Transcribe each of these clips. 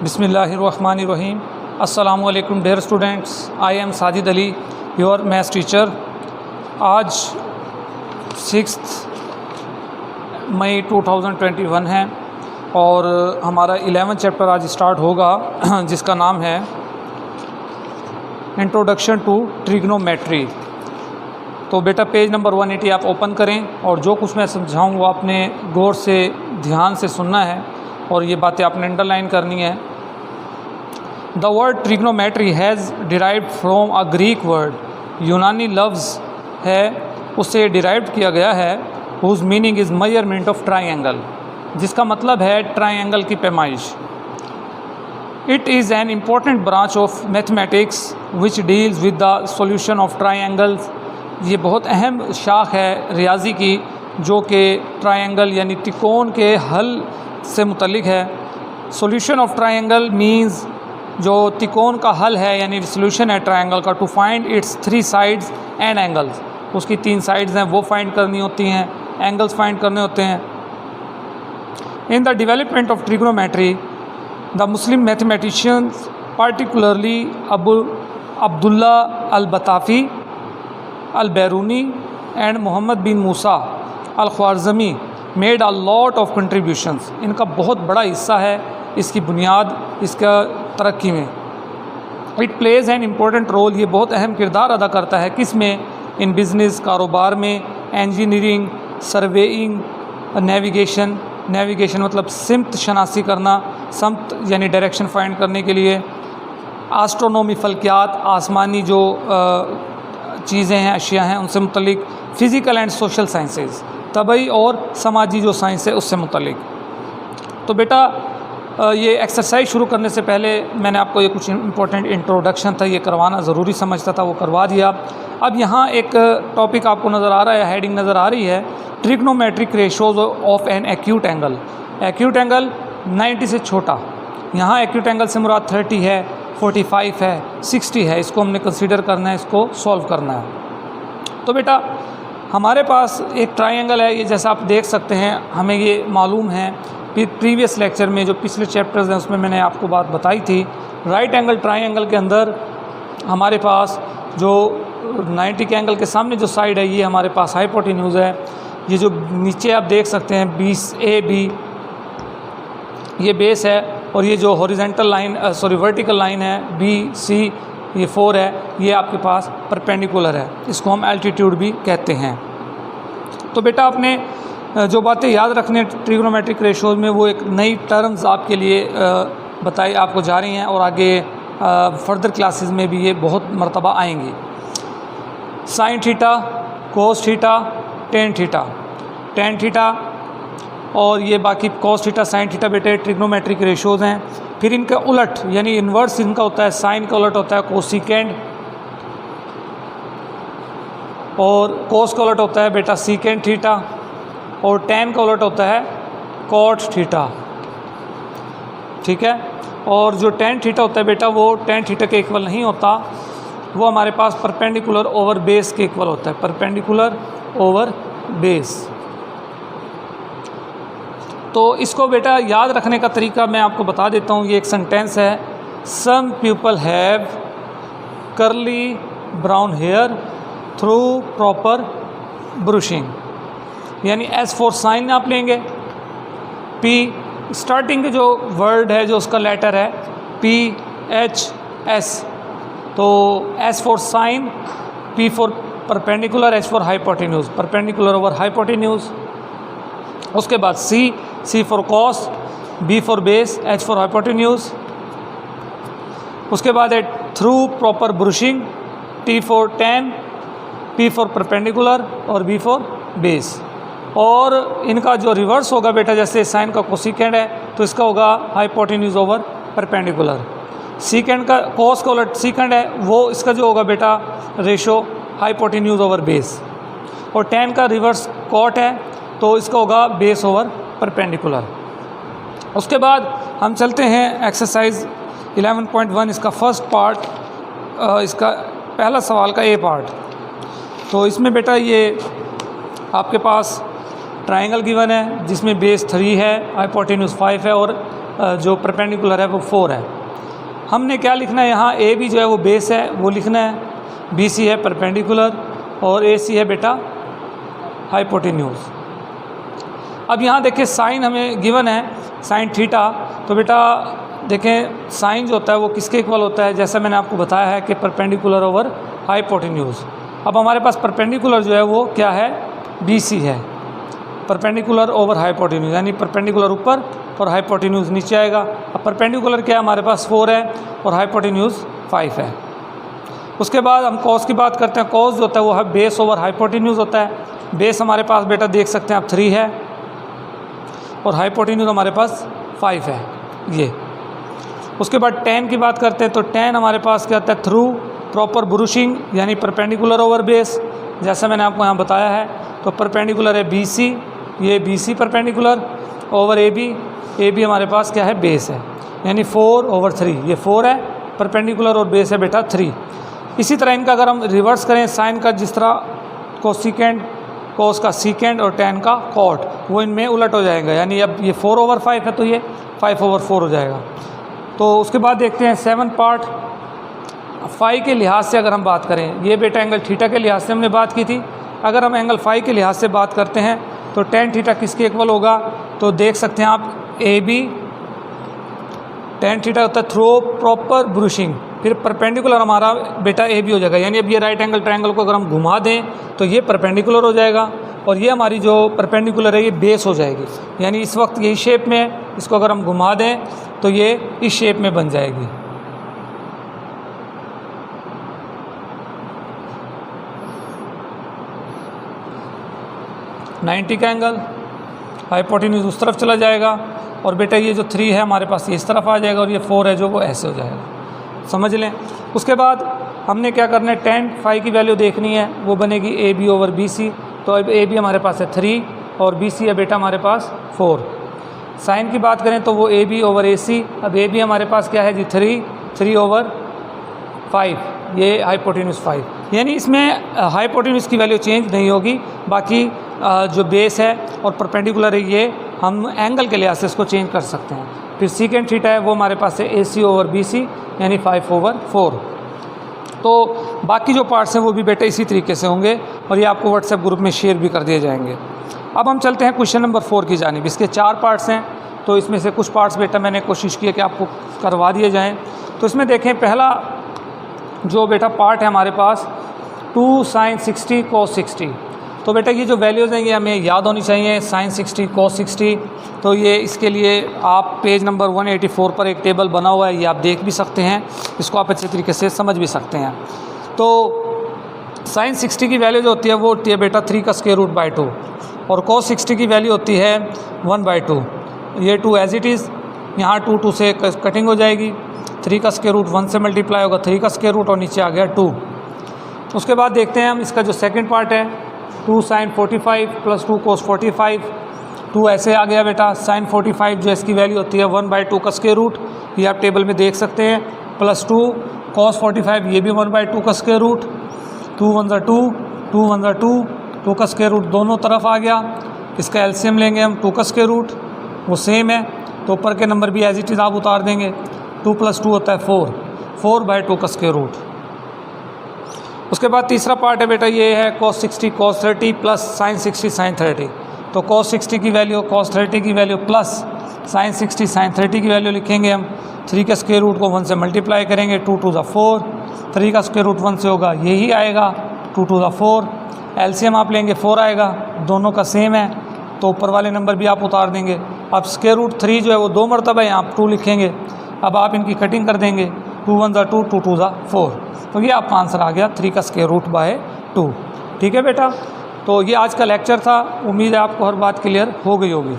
बिस्मिल्लाहिर्रहमानिर्रहीम। अस्सलामु अलैकुम dear students, I am Sajid Ali, your maths teacher. आज 6 मई 2021 है और हमारा 11 चैप्टर आज स्टार्ट होगा जिसका नाम है इंट्रोडक्शन टू ट्रिग्नोमेट्री। तो बेटा पेज नंबर 180 आप ओपन करें और जो कुछ मैं समझाऊँ वो आपने गौर से ध्यान से सुनना है और ये बातें आपने अंडरलाइन करनी है। The word trigonometry has derived from a Greek word, यूनानी लफ्ज़ है उससे डिराइव्ड किया गया है, whose meaning is measurement of triangle, जिसका मतलब है ट्राइंगल की पैमाइश। It is an important branch of mathematics which deals with the solution of triangles. ये बहुत अहम शाख है रियाजी की जो कि ट्राइंगल यानी त्रिकोण के हल से मुतल्लिक है। सॉल्यूशन ऑफ ट्राइंगल मींस जो त्रिकोण का हल है यानी सॉल्यूशन है ट्राइंगल का, to find its 3 sides and angles. उसकी 3 साइड्स हैं वो फाइंड करनी होती हैं, एंगल्स फाइंड करने होते हैं। In the development of trigonometry the Muslim mathematicians particularly Abdullah al-Battani, al-Biruni and Muhammad bin Musa al-Khwarizmi made a lot of contributions. इनका बहुत बड़ा हिस्सा है इसकी बुनियाद इसका तरक्की में। It plays an important role, ये बहुत अहम किरदार अदा करता है किस में, इन बिज़नेस कारोबार में, इंजीनियरिंग, सर्वेइंग, नेविगेशन, नेविगेशन मतलब सिमत शनासी करना, समत यानी डायरेक्शन फाइंड करने के लिए, एस्ट्रोनॉमी फल्कियात आसमानी जो चीज़ें हैं अशिया हैं उनसे मुतल्लिक, फ़िज़िकल एंड सोशल साइंसेज तबई और समाजी जो साइंस है उससे मुतल्लिक। तो बेटा ये एक्सरसाइज शुरू करने से पहले मैंने आपको ये कुछ इंपॉर्टेंट इंट्रोडक्शन था ये करवाना ज़रूरी समझता था, वो करवा दिया। अब यहाँ एक टॉपिक आपको नज़र आ रहा है, हेडिंग नज़र आ रही है, trigonometric ratios of an acute angle. Acute angle 90 से छोटा, यहाँ एक्यूट एंगल से मुराद 30 है, 45 है, 60 है, इसको हमने कंसीडर करना है, इसको सॉल्व करना है। तो बेटा हमारे पास एक ट्राइंगल है, ये जैसा आप देख सकते हैं, हमें ये मालूम है प्रीवियस लेक्चर में जो पिछले चैप्टर्स हैं उसमें मैंने आपको बात बताई थी। राइट एंगल ट्राइंगल के अंदर हमारे पास जो 90 के एंगल के सामने जो साइड है ये हमारे पास हाइपोटेन्यूज है। ये जो नीचे आप देख सकते हैं 20 AB ये बेस है और ये जो हॉरिजेंटल लाइन वर्टिकल लाइन है BC ये 4 है, ये आपके पास परपेंडिकुलर है, इसको हम एल्टीट्यूड भी कहते हैं। तो बेटा आपने जो बातें याद रखने ट्रिग्नोमेट्रिक रेशोज़ में वो एक नई टर्म्स आपके लिए बताई आपको जा रही हैं और आगे फर्दर क्लासेस में भी ये बहुत मरतबा आएंगी। Sine theta, cos theta, tan theta, tan theta और ये बाकी कोस थीटा साइन थीटा बेटे ट्रिग्नोमेट्रिक रेशोज़ हैं। फिर इनका उलट यानी इन्वर्स इनका होता है, साइन का उलट होता है कोसिकेंड और कोस का उलट होता है बेटा सीकेंड थीटा और टेन का उलट होता है कॉट थीटा, ठीक है। और जो टेन थीटा होता है बेटा वो टेन थीटा के इक्वल नहीं होता, वो हमारे पास परपेंडिकुलर ओवर बेस के इक्वल होता है, परपेंडिकुलर ओवर बेस। तो इसको बेटा याद रखने का तरीका मैं आपको बता देता हूँ। ये एक सेंटेंस है, some people have curly brown hair through proper brushing, यानी एस फॉर साइन आप लेंगे, P स्टार्टिंग के जो वर्ड है जो उसका लेटर है PHS, तो S for sine, P for perpendicular, H for hypotenuse, perpendicular over hypotenuse. उसके बाद C for cos, B for base, H for hypotenuse. उसके बाद है through proper brushing, T for tan, P for perpendicular और B for base. और इनका जो reverse होगा बेटा जैसे साइन का कोसिकेंड है तो इसका होगा हाइपोटेन्यूज ओवर परपेंडिकुलर। सीकेंड का कोस का उलट सीकेंड है, वो इसका जो होगा बेटा रेशो हाइपोटेन्यूज ओवर बेस। और टेन का रिवर्स कॉट है तो इसका होगा बेस ओवर परपेंडिकुलर। उसके बाद हम चलते हैं एक्सरसाइज 11.1 इसका फर्स्ट पार्ट, इसका पहला सवाल का A पार्ट। तो इसमें बेटा ये आपके पास ट्राइंगल गिवन है जिसमें बेस 3 है, हाइपोटेन्यूज 5 है और जो परपेंडिकुलर है वो 4 है। हमने क्या लिखना है यहाँ, ए बी जो है वो बेस है वो लिखना है, बी सी है परपेंडिकुलर और ए सी है बेटा हाइपोटेन्यूज। अब यहाँ देखिए साइन हमें गिवन है साइन थीटा, तो बेटा देखें साइन जो होता है वो किसके इक्वल होता है, जैसा मैंने आपको बताया है कि परपेंडिकुलर ओवर हाइपोटेन्यूज। अब हमारे पास परपेंडिकुलर जो है वो क्या है, बी सी है, परपेंडिकुलर ओवर हाइपोटेन्यूज, यानी परपेंडिकुलर ऊपर और हाइपोटेन्यूज नीचे आएगा। अब परपेंडिकुलर क्या है हमारे पास 4 है और हाइपोटेन्यूज 5 है। उसके बाद हम कॉस की बात करते हैं। कॉस जो होता है वो है बेस ओवर हाइपोटेन्यूज होता है। बेस हमारे पास बेटा देख सकते हैं आप 3 है और हाइपोटेन्यूज हमारे पास 5 है ये। उसके बाद टेन की बात करते हैं तो टेन हमारे पास क्या आता है, थ्रू प्रॉपर ब्रूशिंग यानी परपेंडिकुलर ओवर बेस, जैसा मैंने आपको यहाँ बताया है। तो परपेंडिकुलर है बी सी, ये B C perpendicular over A B हमारे पास क्या है, बेस है, यानी 4/3, ये 4 है परपेंडिकुलर और बेस है बेटा 3। इसी तरह इनका अगर हम रिवर्स करें साइन का, जिस तरह कोसिकेंड कोस का सीकेंड और टेन का कॉट, वो इनमें उलट हो जाएगा, यानी अब ये 4/5 है तो ये 5/4 हो जाएगा। तो उसके बाद देखते हैं 7 पार्ट। फाई के लिहाज से अगर हम बात करें, ये बेटा एंगल थीटा के लिहाज से हमने बात की थी। अगर हम एंगल फाई के लिहाज से बात करते हैं तो टेन थीटा किसके इक्वल होगा, तो देख सकते हैं आप ए बी, टेन थीटा होता है थ्रू प्रॉपर ब्रूशिंग, फिर परपेंडिकुलर हमारा बेटा ए बी हो जाएगा, यानी अब ये राइट एंगल ट्रायंगल को अगर हम घुमा दें तो ये परपेंडिकुलर हो जाएगा और ये हमारी जो परपेंडिकुलर है ये बेस हो जाएगी, यानी इस वक्त यही शेप में है, इसको अगर हम घुमा दें तो ये इस शेप में बन जाएगी। नाइन्टी का एंगल, हाइपोटेन्यूज उस तरफ चला जाएगा और बेटा ये जो 3 है हमारे पास ये इस तरफ आ जाएगा और ये 4 है जो वो ऐसे हो जाएगा, समझ लें। उसके बाद हमने क्या करना है, टेन फाई की वैल्यू देखनी है, वो बनेगी A B over B C. तो अब ए बी हमारे पास है 3 और बी सी है बेटा हमारे पास 4। साइन की बात करें तो वो ए बी ओवर ए सी, अब ए बी हमारे पास क्या है जी 3/5, ये हाइपोटेन्यूज 5, यानी इसमें हाइपोटेन्यूज की वैल्यू चेंज नहीं होगी, बाकी जो बेस है और परपेंडिकुलर है ये हम एंगल के लिहाज से इसको चेंज कर सकते हैं। फिर सीकेंड थीटा है वो हमारे पास है ए सी ओवर बी सी, यानी 5/4। तो बाकी जो पार्ट्स हैं वो भी बेटा इसी तरीके से होंगे और ये आपको व्हाट्सएप ग्रुप में शेयर भी कर दिए जाएंगे। अब हम चलते हैं क्वेश्चन नंबर 4 की जानिब। इसके 4 पार्ट्स हैं, तो इसमें से कुछ पार्ट्स बेटा मैंने कोशिश की है कि आपको करवा दिए जाएँ। तो इसमें देखें पहला जो बेटा पार्ट है हमारे पास 2 sin 60 cos 60। तो बेटा ये जो वैल्यूज़ हैं ये हमें याद होनी चाहिए, sin 60 cos 60। तो ये इसके लिए आप पेज नंबर 184 पर एक टेबल बना हुआ है, ये आप देख भी सकते हैं, इसको आप अच्छे तरीके से समझ भी सकते हैं। तो sin 60 की वैल्यू जो होती है वो होती है बेटा 3 का स्क्वायर रूट बाई 2 और cos 60 की वैल्यू होती है 1/2। ये 2 एज इट इज़, यहाँ 2 से कटिंग हो जाएगी, 3 का स्क्वायर रूट 1 से मल्टीप्लाई होगा 3 का स्क्वायर रूट और नीचे आ गया 2। उसके बाद देखते हैं हम इसका जो सेकंड पार्ट है 2 sin 45 + 2 cos 45। 2 ऐसे आ गया बेटा, sin 45 जो इसकी वैल्यू होती है 1/2 का स्क्वायर रूट, ये आप टेबल में देख सकते हैं, +2 cos 45 ये भी 1/2 का स्क्वायर रूट, 2 1 = 2, 2 1 = 2, 2 का स्क्वायर रूट दोनों तरफ आ गया। इसका एलसीएम लेंगे हम, 2 का स्क्वायर रूट वो सेम है तो ऊपर के नंबर भी एज इट इज़ आप उतार देंगे, 2 + 2 होता है 4, 4/2 का स्क्वायर रूट। उसके बाद तीसरा पार्ट है बेटा ये है cos 60 cos 30 + sin 60 sin 30। तो cos 60 की वैल्यू cos 30 की वैल्यू प्लस sin 60 sin 30 की वैल्यू लिखेंगे हम, 3 के स्क्वायर रूट को 1 से मल्टीप्लाई करेंगे, 2 2 = 4, 3 का स्क्वायर रूट 1 से होगा यही आएगा, 2 2 = 4, एलसीएम आप लेंगे 4 आएगा, दोनों का सेम है तो ऊपर वाले नंबर भी आप उतार देंगे। अब स्क्वायर रूट 3 जो है वो 2 मरतबा है, आप 2 लिखेंगे, अब आप इनकी कटिंग कर देंगे, 2 1 = 2, 2 2 = 4। तो ये आपका आंसर आ गया 3 का स्क्वायर रूट बाय 2। ठीक है बेटा, तो ये आज का लेक्चर था, उम्मीद है आपको हर बात क्लियर हो गई होगी।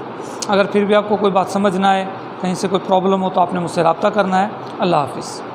अगर फिर भी आपको कोई बात समझ ना आए, कहीं से कोई प्रॉब्लम हो तो आपने मुझसे रब्ता करना है। अल्लाह हाफिज़।